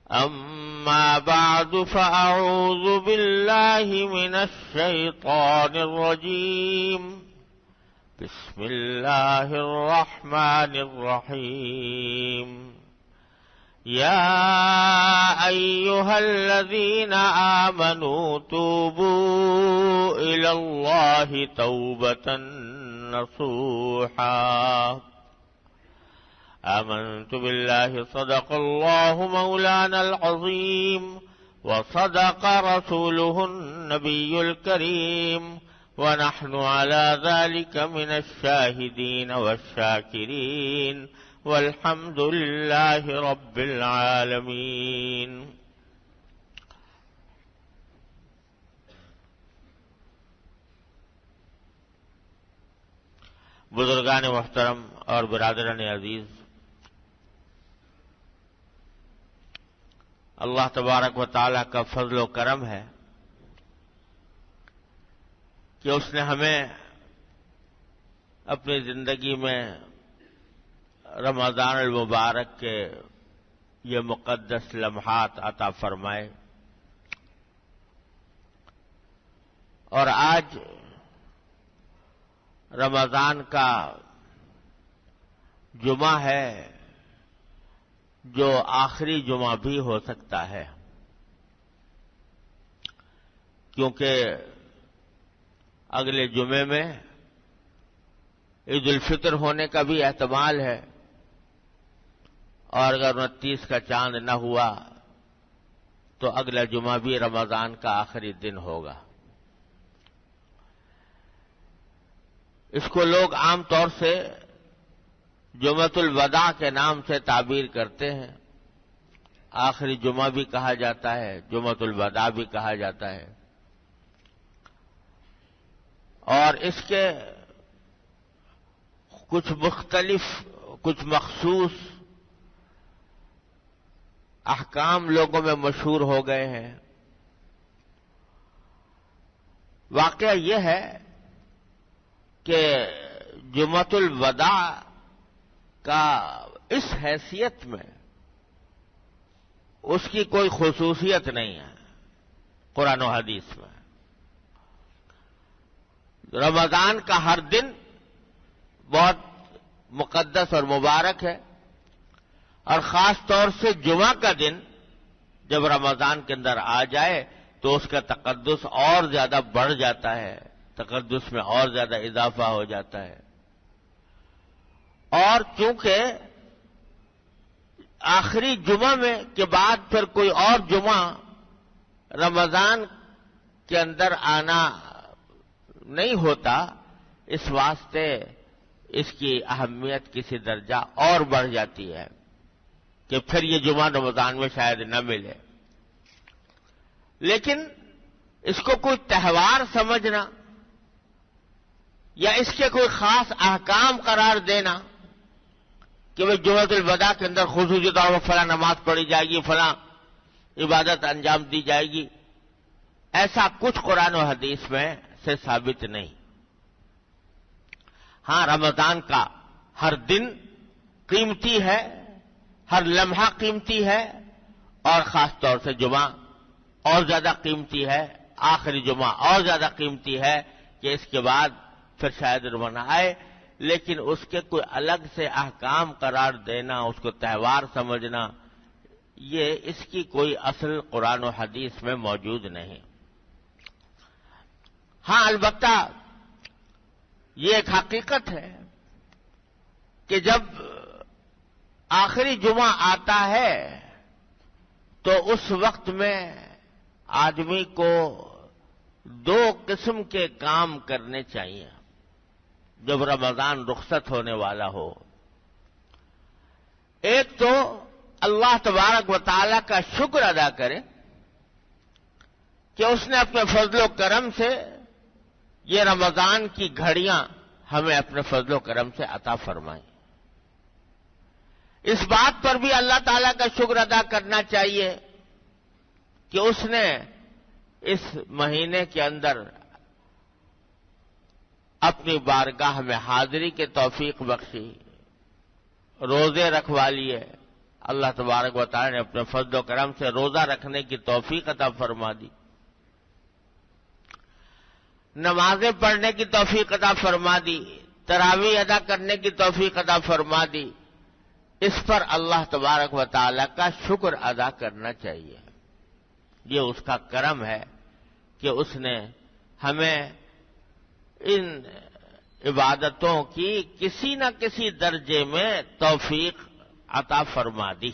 أما بعد فأعوذ بالله من الشيطان الرجيم. بسم الله الرحمن الرحيم. يا أيها الذين آمنوا توبوا إلى الله توبة نصوحا. آمنت بالله صدق الله مولانا العظيم وصدق رسوله النبي الكريم ونحن على ذلك من الشاهدين والشاكرين والحمد لله رب العالمين. بزرگان محترم اور برادران عزیز، اللہ تبارک و تعالی کا فضل و کرم ہے کہ اس نے ہمیں اپنی زندگی میں رمضان المبارک کے یہ مقدس لمحات عطا فرمائے، اور آج رمضان کا جمعہ ہے جو آخری جمعہ بھی ہو سکتا ہے، کیونکہ اگلے جمعے میں عید الفطر ہونے کا بھی احتمال ہے، اور اگر 29 کا چاند نہ ہوا تو اگلا جمعہ بھی رمضان کا آخری دن ہوگا۔ اس کو لوگ عام طور سے جمعۃ الوداع کے نام سے تعبیر کرتے ہیں، آخری جمعہ بھی کہا جاتا ہے، جمعۃ الوداع بھی کہا جاتا ہے، اور اس کے کچھ مختلف، کچھ مخصوص احکام لوگوں میں مشہور ہو گئے ہیں۔ واقعہ یہ ہے کہ جمعۃ الوداع کا اس حیثیت میں اس کی کوئی خصوصیت نہیں ہے قرآن و حدیث میں۔ رمضان کا ہر دن بہت مقدس اور مبارک ہے، اور خاص طور سے جمعہ کا دن جب رمضان کے اندر آ جائے تو اس کا تقدس اور زیادہ بڑھ جاتا ہے، تقدس میں اور زیادہ اضافہ ہو جاتا ہے۔ اور چونکہ آخری جمعہ میں کے بعد پھر کوئی اور جمعہ رمضان کے اندر آنا نہیں ہوتا، اس واسطے اس کی اہمیت کسی درجہ اور بڑھ جاتی ہے کہ پھر یہ جمعہ رمضان میں شاید نہ ملے۔ لیکن اس کو کوئی تہوار سمجھنا یا اس کے کوئی خاص احکام قرار دینا کہ وہ جمعۃ الوداع کے اندر خصوصی طور پر فلاں نماز پڑھی جائے گی، فلاں عبادت انجام دی جائے گی، ایسا کچھ قرآن و حدیث میں سے ثابت نہیں۔ ہاں، رمضان کا ہر دن قیمتی ہے، ہر لمحہ قیمتی ہے، اور خاص طور سے جمعہ اور زیادہ قیمتی ہے، آخری جمعہ اور زیادہ قیمتی ہے کہ اس کے بعد پھر شاید نہ آئے۔ لیکن اس کے کوئی الگ سے احکام قرار دینا، اس کو تہوار سمجھنا، یہ اس کی کوئی اصل قرآن و حدیث میں موجود نہیں۔ ہاں، البتہ یہ ایک حقیقت ہے کہ جب آخری جمعہ آتا ہے تو اس وقت میں آدمی کو دو قسم کے کام کرنے چاہیے جب رمضان رخصت ہونے والا ہو۔ ایک تو اللہ تبارک و تعالی کا شکر ادا کرے کہ اس نے اپنے فضل و کرم سے یہ رمضان کی گھڑیاں ہمیں اپنے فضل و کرم سے عطا فرمائیں۔ اس بات پر بھی اللہ تعالیٰ کا شکر ادا کرنا چاہیے کہ اس نے اس مہینے کے اندر اپنی بارگاہ میں حاضری کے توفیق بخشی، روزے رکھوا لیے، اللہ تبارک و تعالی نے اپنے فضل و کرم سے روزہ رکھنے کی توفیق عطا فرما دی، نمازیں پڑھنے کی توفیق عطا فرما دی، تراویح ادا کرنے کی توفیق عطا فرما دی، اس پر اللہ تبارک و تعالی کا شکر ادا کرنا چاہیے۔ یہ اس کا کرم ہے کہ اس نے ہمیں ان عبادتوں کی کسی نہ کسی درجے میں توفیق عطا فرما دی،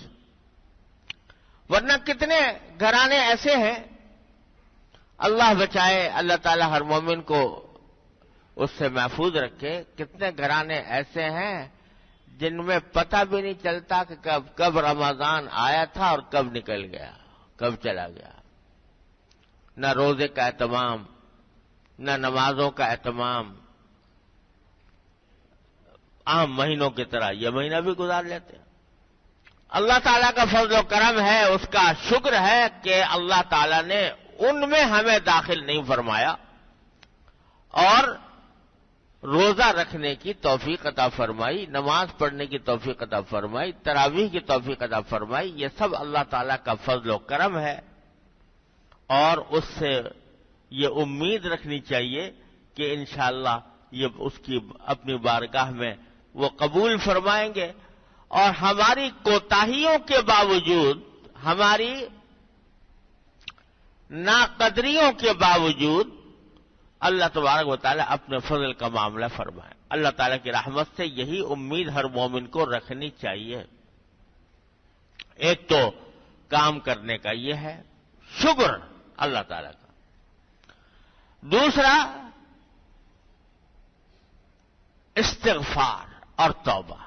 ورنہ کتنے گھرانے ایسے ہیں، اللہ بچائے، اللہ تعالی ہر مومن کو اس سے محفوظ رکھے، کتنے گھرانے ایسے ہیں جن میں پتہ بھی نہیں چلتا کہ کب رمضان آیا تھا اور کب نکل گیا، کب چلا گیا، نہ روزے کا اہتمام، نہ نمازوں کا اہتمام، عام مہینوں کی طرح یہ مہینہ بھی گزار لیتے ہیں۔ اللہ تعالیٰ کا فضل و کرم ہے، اس کا شکر ہے کہ اللہ تعالیٰ نے ان میں ہمیں داخل نہیں فرمایا اور روزہ رکھنے کی توفیق عطا فرمائی، نماز پڑھنے کی توفیق عطا فرمائی، تراویح کی توفیق عطا فرمائی۔ یہ سب اللہ تعالیٰ کا فضل و کرم ہے، اور اس سے یہ امید رکھنی چاہیے کہ انشاءاللہ یہ اس کی اپنی بارگاہ میں وہ قبول فرمائیں گے، اور ہماری کوتاہیوں کے باوجود، ہماری ناقدریوں کے باوجود اللہ تبارک و تعالیٰ اپنے فضل کا معاملہ فرمائے۔ اللہ تعالیٰ کی رحمت سے یہی امید ہر مومن کو رکھنی چاہیے۔ ایک تو کام کرنے کا یہ ہے شکر اللہ تعالیٰ کا، دوسرا استغفار اور توبہ۔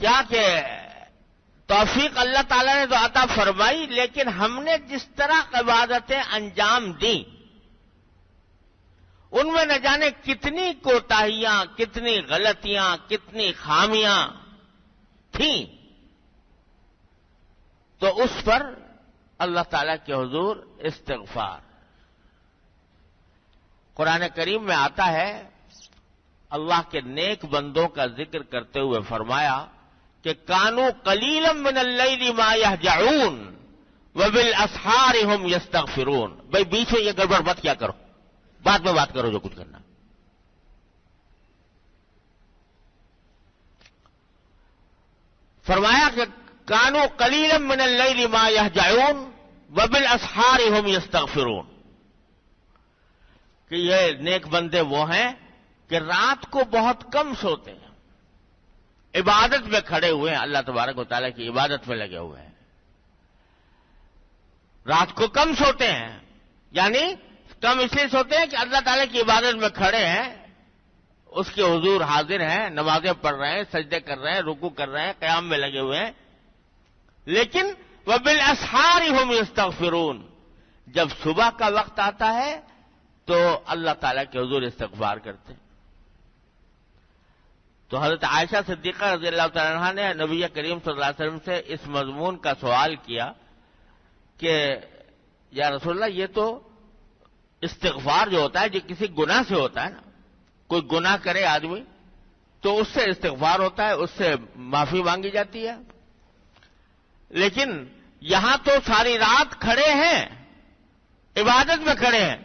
کیا کہ توفیق اللہ تعالیٰ نے تو عطا فرمائی، لیکن ہم نے جس طرح عبادتیں انجام دیں ان میں نہ جانے کتنی کوتاہیاں، کتنی غلطیاں، کتنی خامیاں تھیں، تو اس پر اللہ تعالیٰ کے حضور استغفار۔ قرآن کریم میں آتا ہے، اللہ کے نیک بندوں کا ذکر کرتے ہوئے فرمایا کہ کانوا قلیلا من اللیل ما یہجعون وبالاسحار هم یستغفرون۔ بھائی بیچ میں یہ گڑبڑ مت کیا کرو، بعد میں بات کرو جو کچھ کرنا۔ فرمایا کہ کانوا قلیلا من اللیل ما یہجعون وبالاسحار هم یستغفرون، کہ یہ نیک بندے وہ ہیں کہ رات کو بہت کم سوتے ہیں، عبادت میں کھڑے ہوئے ہیں، اللہ تبارک و تعالیٰ کی عبادت میں لگے ہوئے ہیں، رات کو کم سوتے ہیں، یعنی کم اس لیے سوتے ہیں کہ اللہ تعالیٰ کی عبادت میں کھڑے ہیں، اس کے حضور حاضر ہیں، نمازیں پڑھ رہے ہیں، سجدے کر رہے ہیں، رکوع کر رہے ہیں، قیام میں لگے ہوئے ہیں، لیکن وبالاسحار هم یستغفرون، جب صبح کا وقت آتا ہے تو اللہ تعالیٰ کے حضور استغفار کرتے ہیں۔ تو حضرت عائشہ صدیقہ رضی اللہ تعالیٰ عنہا نے نبی کریم صلی اللہ علیہ وسلم سے اس مضمون کا سوال کیا کہ یا رسول اللہ، یہ تو استغفار جو ہوتا ہے جو کسی گناہ سے ہوتا ہے نا، کوئی گناہ کرے آدمی تو اس سے استغفار ہوتا ہے، اس سے معافی مانگی جاتی ہے، لیکن یہاں تو ساری رات کھڑے ہیں، عبادت میں کھڑے ہیں،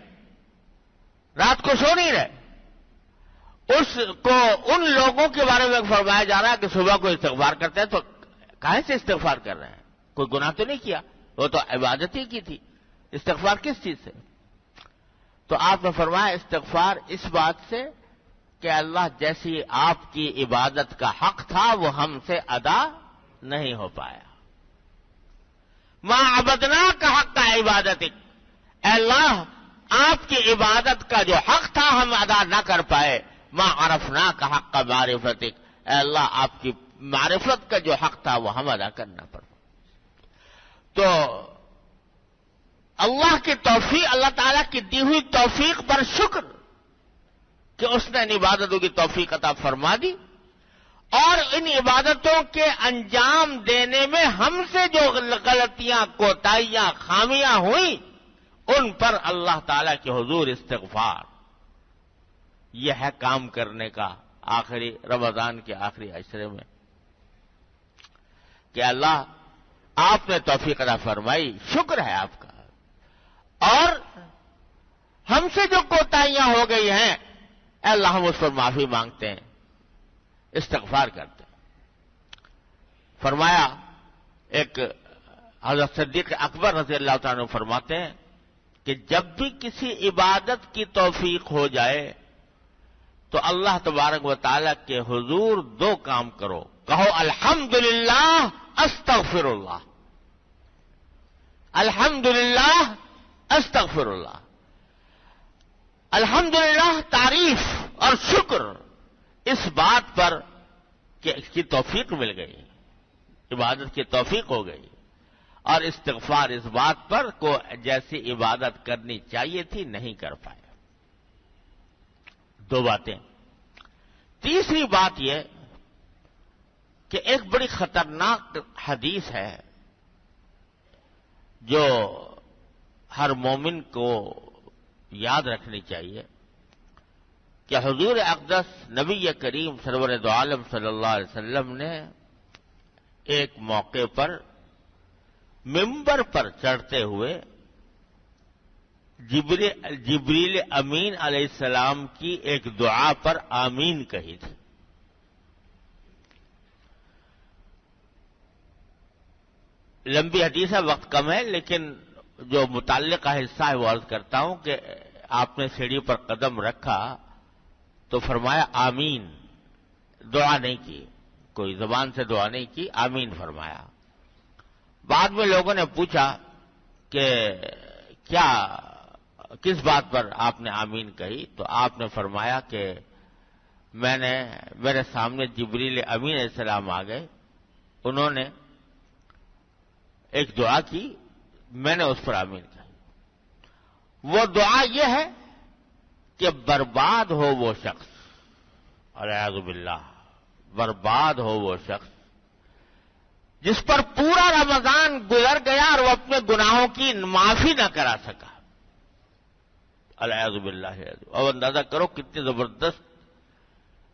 رات کو سو نہیں رہے، اس کو ان لوگوں کے بارے میں فرمایا جا رہا ہے کہ صبح کو استغفار کرتے ہیں، تو کہاں سے استغفار کر رہے ہیں؟ کوئی گناہ تو نہیں کیا، وہ تو عبادت ہی کی تھی، استغفار کس چیز سے؟ تو آپ نے فرمایا استغفار اس بات سے کہ اللہ جیسی آپ کی عبادت کا حق تھا وہ ہم سے ادا نہیں ہو پایا۔ ما عبدنا کا حق کا عبادت، اے اللہ آپ کی عبادت کا جو حق تھا ہم ادا نہ کر پائے۔ ما عرفنا کا حق کا معرفتک، اے اللہ آپ کی معرفت کا جو حق تھا وہ ہم ادا کرنا پڑا۔ تو اللہ کی توفیق، اللہ تعالیٰ کی دی ہوئی توفیق پر شکر کہ اس نے ان عبادتوں کی توفیق عطا فرما دی، اور ان عبادتوں کے انجام دینے میں ہم سے جو غلطیاں، کوتاہیاں، خامیاں ہوئیں ان پر اللہ تعالیٰ کے حضور استغفار۔ یہ ہے کام کرنے کا آخری رمضان کے آخری عشرے میں کہ اللہ آپ نے توفیق عطا فرمائی، شکر ہے آپ کا، اور ہم سے جو کوتاہیاں ہو گئی ہیں اے اللہ ہم اس پر معافی مانگتے ہیں، استغفار کرتے ہیں۔ فرمایا ایک حضرت صدیق اکبر رضی اللہ تعالیٰ عنہ فرماتے ہیں کہ جب بھی کسی عبادت کی توفیق ہو جائے تو اللہ تبارک و تعالیٰ کے حضور دو کام کرو، کہو الحمدللہ استغفر اللہ، الحمدللہ استغفر اللہ۔ الحمدللہ تعریف اور شکر اس بات پر کہ اس کی توفیق مل گئی، عبادت کی توفیق ہو گئی، اور استغفار اس بات پر کو جیسی عبادت کرنی چاہیے تھی نہیں کر پائے۔ دو باتیں۔ تیسری بات یہ کہ ایک بڑی خطرناک حدیث ہے جو ہر مومن کو یاد رکھنی چاہیے کہ حضور اقدس نبی کریم سرور دو عالم صلی اللہ علیہ وسلم نے ایک موقع پر ممبر پر چڑھتے ہوئے جبریل امین علیہ السلام کی ایک دعا پر آمین کہی تھی۔ لمبی حدیث ہے، وقت کم ہے، لیکن جو متعلقہ حصہ ہے وہ عرض کرتا ہوں کہ آپ نے سیڑھی پر قدم رکھا تو فرمایا آمین، دعا نہیں کی، کوئی زبان سے دعا نہیں کی، آمین فرمایا۔ بعد میں لوگوں نے پوچھا کہ کیا کس بات پر آپ نے آمین کہی، تو آپ نے فرمایا کہ میرے سامنے جبریل امین علیہ السلام آ گئے، انہوں نے ایک دعا کی، میں نے اس پر آمین کہی۔ وہ دعا یہ ہے کہ برباد ہو وہ شخص، اعوذ باللہ، برباد ہو وہ شخص جس پر پورا رمضان گزر گیا اور وہ اپنے گناہوں کی معافی نہ کرا سکا۔ اعوذ باللہ۔ اور اندازہ کرو کتنی زبردست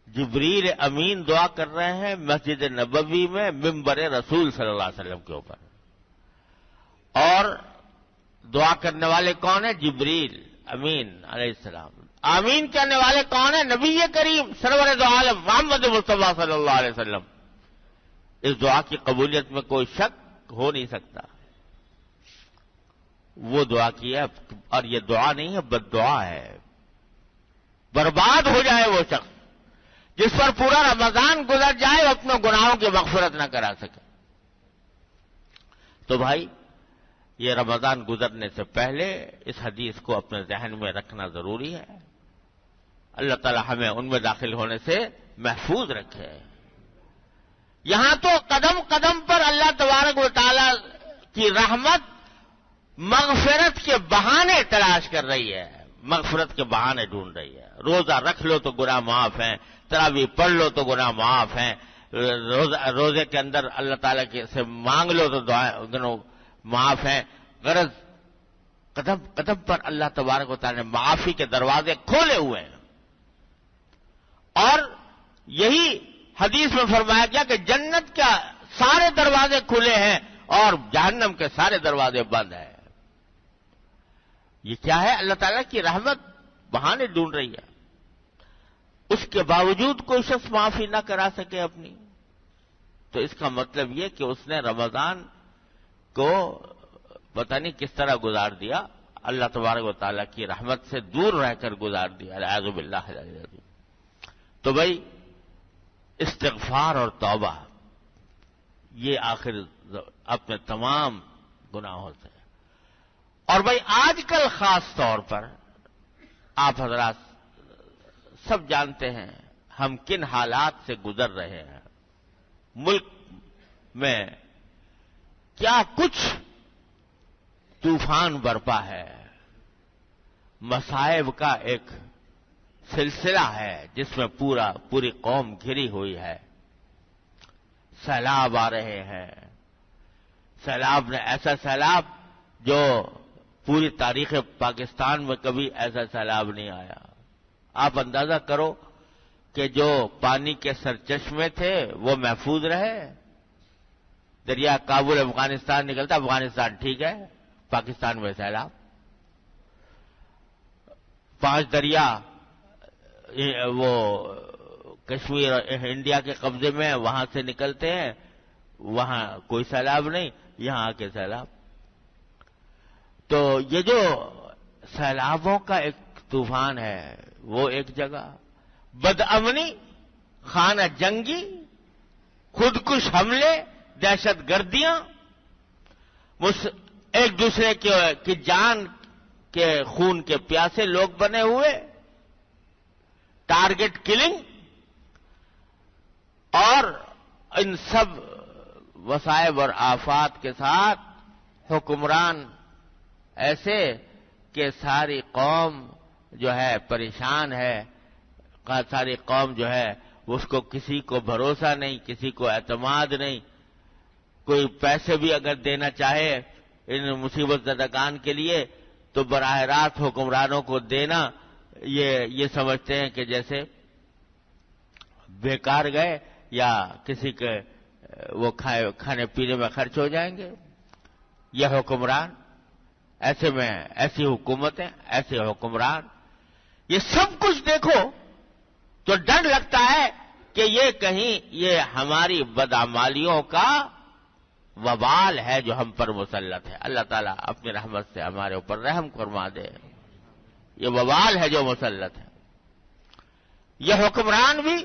جبریل امین دعا کر رہے ہیں مسجد نبوی میں ممبر رسول صلی اللہ علیہ وسلم کے اوپر، اور دعا کرنے والے کون ہیں؟ جبریل امین علیہ السلام۔ آمین کہنے والے کون ہیں؟ نبی کریم سرور دو عالم محمد مصطفیٰ صلی اللہ علیہ وسلم۔ اس دعا کی قبولیت میں کوئی شک ہو نہیں سکتا۔ وہ دعا کی ہے، اور یہ دعا نہیں ہے، بد دعا ہے۔ برباد ہو جائے وہ شخص جس پر پورا رمضان گزر جائے وہ اپنے گناہوں کی مغفرت نہ کرا سکے۔ تو بھائی یہ رمضان گزرنے سے پہلے اس حدیث کو اپنے ذہن میں رکھنا ضروری ہے۔ اللہ تعالی ہمیں ان میں داخل ہونے سے محفوظ رکھے۔ یہاں تو قدم قدم پر اللہ تبارک و تعالی کی رحمت مغفرت کے بہانے تلاش کر رہی ہے، مغفرت کے بہانے ڈھونڈ رہی ہے۔ روزہ رکھ لو تو گناہ معاف ہیں، تراویح پڑھ لو تو گناہ معاف ہیں، روزے کے اندر اللہ تعالیٰ سے مانگ لو تو دعائیں معاف ہیں۔ غرض قدم قدم پر اللہ تبارک و تعالیٰ نے معافی کے دروازے کھولے ہوئے ہیں، اور یہی حدیث میں فرمایا گیا کہ جنت کے سارے دروازے کھلے ہیں اور جہنم کے سارے دروازے بند ہیں۔ یہ کیا ہے؟ اللہ تعالیٰ کی رحمت بہانے ڈھونڈ رہی ہے، اس کے باوجود کوئی شخص معافی نہ کرا سکے اپنی، تو اس کا مطلب یہ کہ اس نے رمضان کو پتہ نہیں کس طرح گزار دیا، اللہ تبارک و تعالیٰ کی رحمت سے دور رہ کر گزار دیا، اعوذ باللہ۔ تو بھائی استغفار اور توبہ یہ آخر اپنے تمام گناہوں سے، اور بھائی آج کل خاص طور پر آپ حضرات سب جانتے ہیں ہم کن حالات سے گزر رہے ہیں، ملک میں کیا کچھ طوفان برپا ہے، مصائب کا ایک سلسلہ ہے جس میں پوری قوم گھری ہوئی ہے۔ سیلاب آ رہے ہیں، سیلاب نے ایسا سیلاب جو پوری تاریخ پاکستان میں کبھی ایسا سیلاب نہیں آیا۔ آپ اندازہ کرو کہ جو پانی کے سرچشمے تھے وہ محفوظ رہے، دریا کابل افغانستان نکلتا، افغانستان ٹھیک ہے، پاکستان میں سیلاب. 5 دریا وہ کشمیر انڈیا کے قبضے میں، وہاں سے نکلتے ہیں، وہاں کوئی سیلاب نہیں، یہاں آ کے سیلاب. تو یہ جو سیلابوں کا ایک طوفان ہے وہ ایک جگہ، بدامنی، خانہ جنگی، خودکش حملے، دہشت گردیاں، ایک دوسرے کی جان کے خون کے پیاسے لوگ بنے ہوئے، ٹارگٹ کلنگ، اور ان سب وصائب اور آفات کے ساتھ حکمران ایسے کہ ساری قوم جو ہے پریشان ہے، ساری قوم جو ہے اس کو کسی کو بھروسہ نہیں، کسی کو اعتماد نہیں. کوئی پیسے بھی اگر دینا چاہے ان مصیبت زدگان کے لیے تو براہ راست حکمرانوں کو دینا یہ سمجھتے ہیں کہ جیسے بیکار گئے یا کسی کے وہ کھانے پینے میں خرچ ہو جائیں گے. یہ حکمران ایسے میں، ایسی حکومتیں، ایسے حکمران، یہ سب کچھ دیکھو تو ڈر لگتا ہے کہ یہ کہیں یہ ہماری بدعمالیوں کا وبال ہے جو ہم پر مسلط ہے. اللہ تعالیٰ اپنی رحمت سے ہمارے اوپر رحم فرما دے. یہ وبال ہے جو مسلط ہے. یہ حکمران بھی،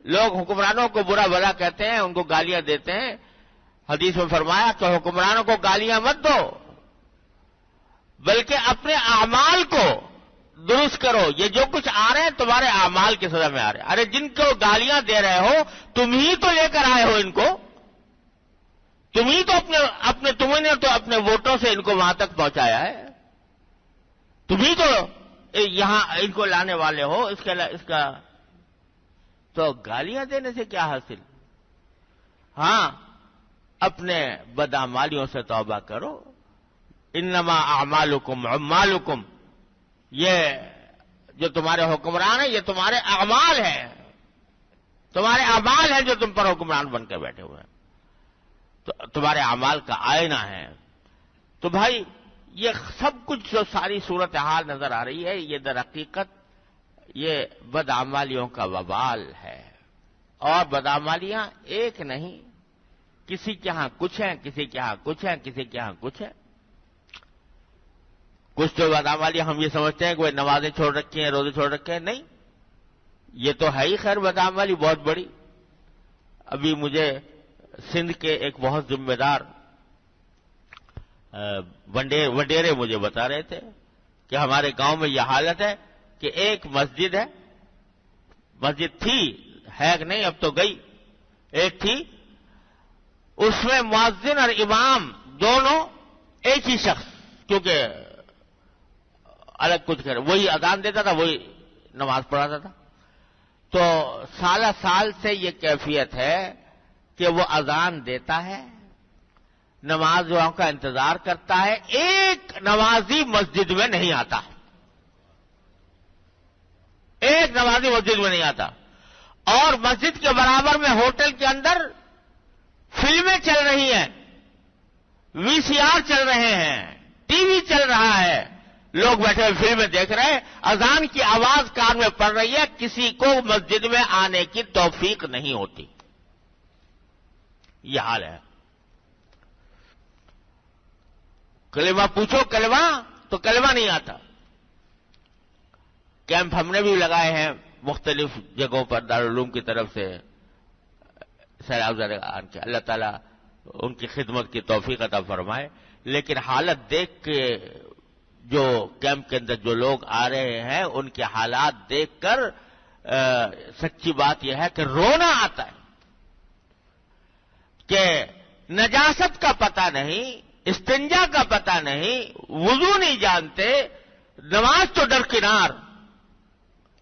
لوگ حکمرانوں کو برا بھلا کہتے ہیں، ان کو گالیاں دیتے ہیں. حدیث میں فرمایا کہ حکمرانوں کو گالیاں مت دو، بلکہ اپنے اعمال کو درست کرو. یہ جو کچھ آ رہے ہیں تمہارے اعمال کی سزا میں آ رہے ہیں. ارے جن کو گالیاں دے رہے ہو تم ہی تو لے کر آئے ہو ان کو، تم ہی تو تمہیں نے تو اپنے ووٹوں سے ان کو وہاں تک پہنچایا ہے، تم ہی تو یہاں ان کو لانے والے ہو. اس کا تو گالیاں دینے سے کیا حاصل؟ ہاں، اپنے بدعمالیوں سے توبہ کرو. انما اعمالکم عمالکم، یہ جو تمہارے حکمران ہیں یہ تمہارے اعمال ہیں، تمہارے اعمال ہیں جو تم پر حکمران بن کے بیٹھے ہوئے ہیں، تو تمہارے اعمال کا آئینہ ہے. تو بھائی یہ سب کچھ جو ساری صورتحال نظر آ رہی ہے یہ در حقیقت یہ بدعمالیوں کا وبال ہے. اور بدعمالیاں ایک نہیں، کسی کے ہاں کچھ ہیں، کسی کے ہاں کچھ ہیں، کسی کے ہاں کچھ ہے. کچھ تو بدعمالیاں ہم یہ سمجھتے ہیں کہ وہ نمازیں چھوڑ رکھی ہیں، روزے چھوڑ رکھے ہیں. نہیں، یہ تو ہے ہی خیر بدعمالی بہت بڑی. ابھی مجھے سندھ کے ایک بہت ذمہ دار وڈیرے مجھے بتا رہے تھے کہ ہمارے گاؤں میں یہ حالت ہے کہ ایک مسجد ہے، مسجد تھی، ہے کہ نہیں اب تو گئی، ایک تھی، اس میں مؤذن اور امام دونوں ایک ہی شخص، کیونکہ الگ کچھ کرے، وہی اذان دیتا تھا، وہی نماز پڑھاتا تھا. تو سال سے یہ کیفیت ہے کہ وہ اذان دیتا ہے، نمازوں کا انتظار کرتا ہے، ایک نمازی مسجد میں نہیں آتا، ایک نمازی مسجد میں نہیں آتا. اور مسجد کے برابر میں ہوٹل کے اندر فلمیں چل رہی ہیں، وی سی آر چل رہے ہیں، ٹی وی چل رہا ہے، لوگ بیٹھے ہوئے فلمیں دیکھ رہے ہیں، اذان کی آواز کان میں پڑ رہی ہے، کسی کو مسجد میں آنے کی توفیق نہیں ہوتی. یہ حال ہے. کلمہ پوچھو، کلمہ تو کلمہ نہیں آتا. کیمپ ہم نے بھی لگائے ہیں مختلف جگہوں پر دارالعلوم کی طرف سے سیلاب زدگان کے، اللہ تعالیٰ ان کی خدمت کی توفیق عطا فرمائے. لیکن حالت دیکھ کے جو کیمپ کے اندر جو لوگ آ رہے ہیں ان کے حالات دیکھ کر سچی بات یہ ہے کہ رونا آتا ہے کہ نجاست کا پتہ نہیں، استنجا کا پتہ نہیں، وضو نہیں جانتے، نماز تو درکنار،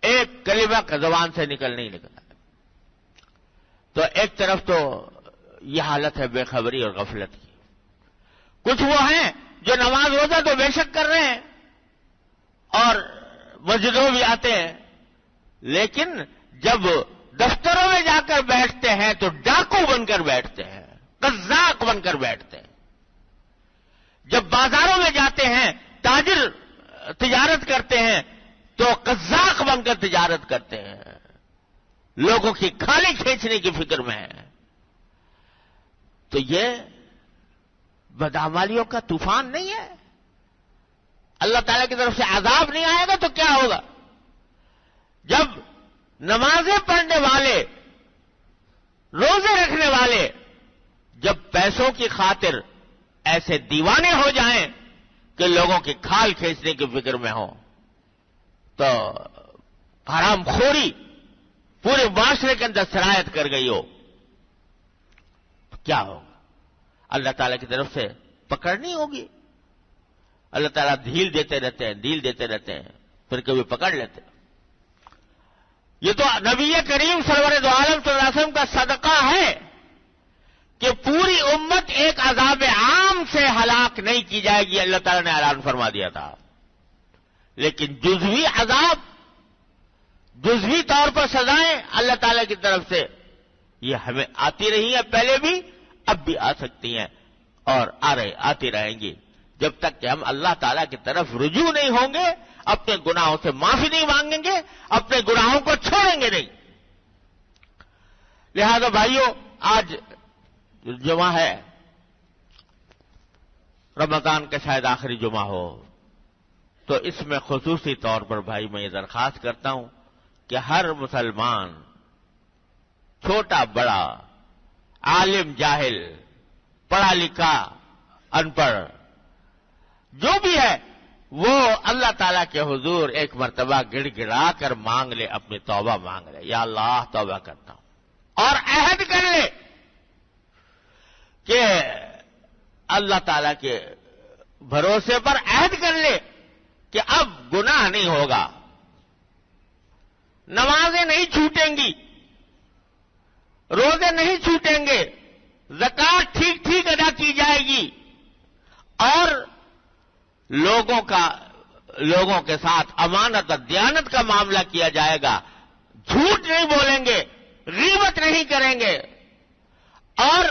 ایک کلمہ کا زبان سے نکل نہیں نکلا. تو ایک طرف تو یہ حالت ہے بے خبری اور غفلت کی. کچھ وہ ہیں جو نماز روزہ تو بے شک کر رہے ہیں اور مسجدوں میں بھی آتے ہیں، لیکن جب دفتروں میں جا کر بیٹھتے ہیں تو ڈاکو بن کر بیٹھتے ہیں، قذاق بن بن کر بیٹھتے ہیں. جب بازاروں میں جاتے ہیں تاجر تجارت کرتے ہیں تو قزاق بن کر تجارت کرتے ہیں, لوگوں کی کھالی کھینچنے کی فکر میں ہے. تو یہ بدعمالیوں کا طوفان نہیں ہے؟ اللہ تعالیٰ کی طرف سے عذاب نہیں آئے گا تو کیا ہوگا؟ جب نمازیں پڑھنے والے, روزے رکھنے والے جب پیسوں کی خاطر ایسے دیوانے ہو جائیں کہ لوگوں کی کھال کھینچنے کی فکر میں ہوں, تو حرام خوری پورے معاشرے کے اندر سرایت کر گئی ہو, تو کیا ہوگا؟ اللہ تعالیٰ کی طرف سے پکڑ نہیں ہوگی. اللہ تعالیٰ ڈھیل دیتے رہتے ہیں, پھر کبھی پکڑ لیتے. یہ تو نبی کریم سرور دو عالم صلی اللہ علیہ وسلم کا صدقہ ہے کہ پوری امت ایک عذاب عام سے ہلاک نہیں کی جائے گی. اللہ تعالیٰ نے اعلان فرما دیا تھا. لیکن جزوی عذاب, جزوی طور پر سزائیں اللہ تعالیٰ کی طرف سے یہ ہمیں آتی رہی ہیں, پہلے بھی, اب بھی آ سکتی ہیں اور آتی رہیں گی, جب تک کہ ہم اللہ تعالیٰ کی طرف رجوع نہیں ہوں گے, اپنے گناہوں سے معافی نہیں مانگیں گے, اپنے گناہوں کو چھوڑیں گے نہیں. لہذا بھائیوں, آج جمعہ ہے, رمضان کا شاید آخری جمعہ ہو, تو اس میں خصوصی طور پر بھائی میں یہ درخواست کرتا ہوں کہ ہر مسلمان, چھوٹا بڑا, عالم جاہل, پڑھا لکھا ان پڑھ, جو بھی ہے, وہ اللہ تعالیٰ کے حضور ایک مرتبہ گڑ گڑا کر مانگ لے, اپنی توبہ مانگ لے, یا اللہ توبہ کرتا ہوں, اور عہد کر لے کہ اللہ تعالیٰ کے بھروسے پر عہد کر لے کہ اب گناہ نہیں ہوگا, نمازیں نہیں چھوٹیں گی, روزے نہیں چھوٹیں گے, زکات ٹھیک ٹھیک ادا کی جائے گی, اور لوگوں کے ساتھ امانت اور دیانت کا معاملہ کیا جائے گا, جھوٹ نہیں بولیں گے, غیبت نہیں کریں گے, اور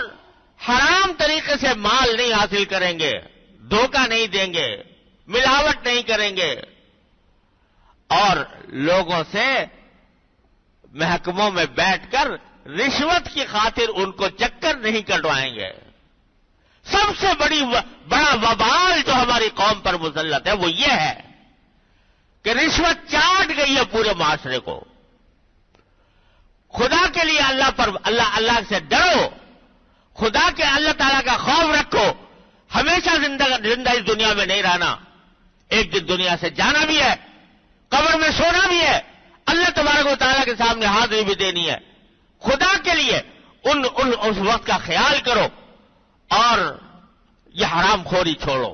حرام طریقے سے مال نہیں حاصل کریں گے, دھوکہ نہیں دیں گے, ملاوٹ نہیں کریں گے, اور لوگوں سے محکموں میں بیٹھ کر رشوت کی خاطر ان کو چکر نہیں کٹوائیں گے. سب سے بڑا وبال جو ہماری قوم پر مسلط ہے وہ یہ ہے کہ رشوت چاٹ گئی ہے پورے معاشرے کو. خدا کے لیے اللہ سے ڈرو, خدا کے اللہ تعالیٰ کا خوف رکھو. ہمیشہ زندہ اس دنیا میں نہیں رہنا, ایک دن دنیا سے جانا بھی ہے, قبر میں سونا بھی ہے, اللہ تبارک و تعالیٰ کے سامنے حاضری بھی دینی ہے. خدا کے لیے اس وقت کا خیال کرو, اور یہ حرام خوری چھوڑو,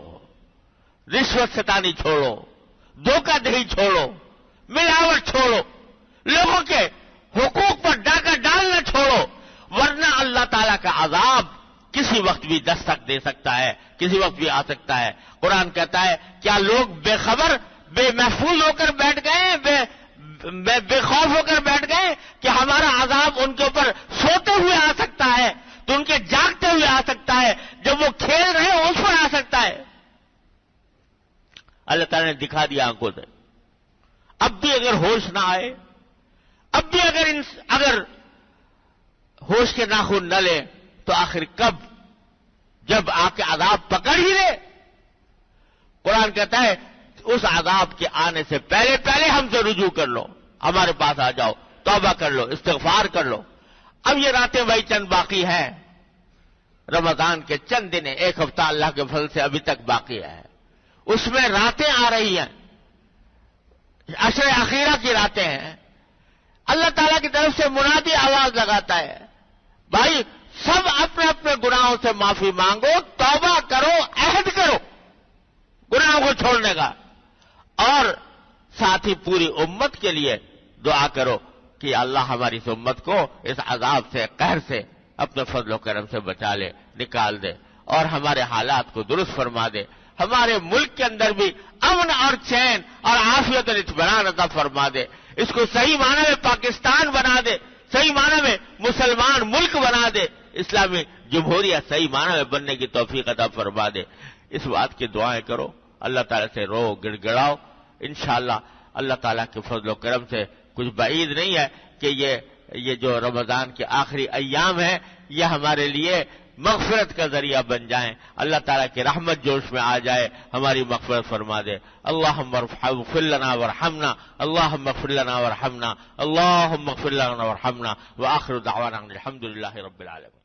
رشوت ستانی چھوڑو, دھوکہ دہی چھوڑو, ملاوٹ چھوڑو, لوگوں کے حقوق پر ڈاکہ ڈالنا چھوڑو, ورنہ اللہ تعالیٰ کا عذاب کسی وقت بھی دستک دے سکتا ہے, کسی وقت بھی آ سکتا ہے. قرآن کہتا ہے کیا لوگ بے خبر, بے محفوظ ہو کر بیٹھ گئے, بے خوف ہو کر بیٹھ گئے کہ ہمارا عذاب ان کے اوپر سوتے ہوئے آ سکتا ہے, تو ان کے جاگتے ہوئے آ سکتا ہے, جب وہ کھیل رہے ہیں اس پر آ سکتا ہے. اللہ تعالیٰ نے دکھا دیا آنکھوں سے. اب بھی اگر ہوش نہ آئے, اب بھی اگر ہوش کے ناخن نہ لے, تو آخر کب, جب آ کے عذاب پکڑ ہی لے. قرآن کہتا ہے اس عذاب کے آنے سے پہلے ہم سے رجوع کر لو, ہمارے پاس آ جاؤ, توبہ کر لو, استغفار کر لو. اب یہ راتیں وہی چند باقی ہیں, رمضان کے چند دن, ایک ہفتہ اللہ کے فضل سے ابھی تک باقی ہے, اس میں راتیں آ رہی ہیں, عشر اخیرہ کی راتیں ہیں. اللہ تعالیٰ کی طرف سے منادی آواز لگاتا ہے, بھائی سب اپنے اپنے گناہوں سے معافی مانگو, توبہ کرو, عہد کرو گناہوں کو چھوڑنے کا, اور ساتھ ہی پوری امت کے لیے دعا کرو کہ اللہ ہماری اس امت کو اس عذاب سے, قہر سے اپنے فضل و کرم سے بچا لے, نکال دے, اور ہمارے حالات کو درست فرما دے. ہمارے ملک کے اندر بھی امن اور چین اور عافیت اور اطمینان عطا فرما دے. اس کو صحیح معنی میں پاکستان بنا دے, صحیح معنی میں مسلمان ملک بنا دے. اسلامی جمہوریت صحیح معنی میں بننے کی توفیق عطا فرما دے. اس بات کی دعائیں کرو, اللہ تعالیٰ سے رو گڑ گڑاؤ. انشاءاللہ اللہ تعالیٰ کے فضل و کرم سے کچھ بعید نہیں ہے کہ یہ جو رمضان کے آخری ایام ہیں یہ ہمارے لیے مغفرت کا ذریعہ بن جائیں. اللہ تعالیٰ کی رحمت جوش میں آ جائے, ہماری مغفرت فرما دے. اللہم اغفر لنا وارحمنا, اللہم اغفر لنا وارحمنا, اللہم اغفر لنا وارحمنا. وآخر دعوانا الحمد للہ رب العالمین.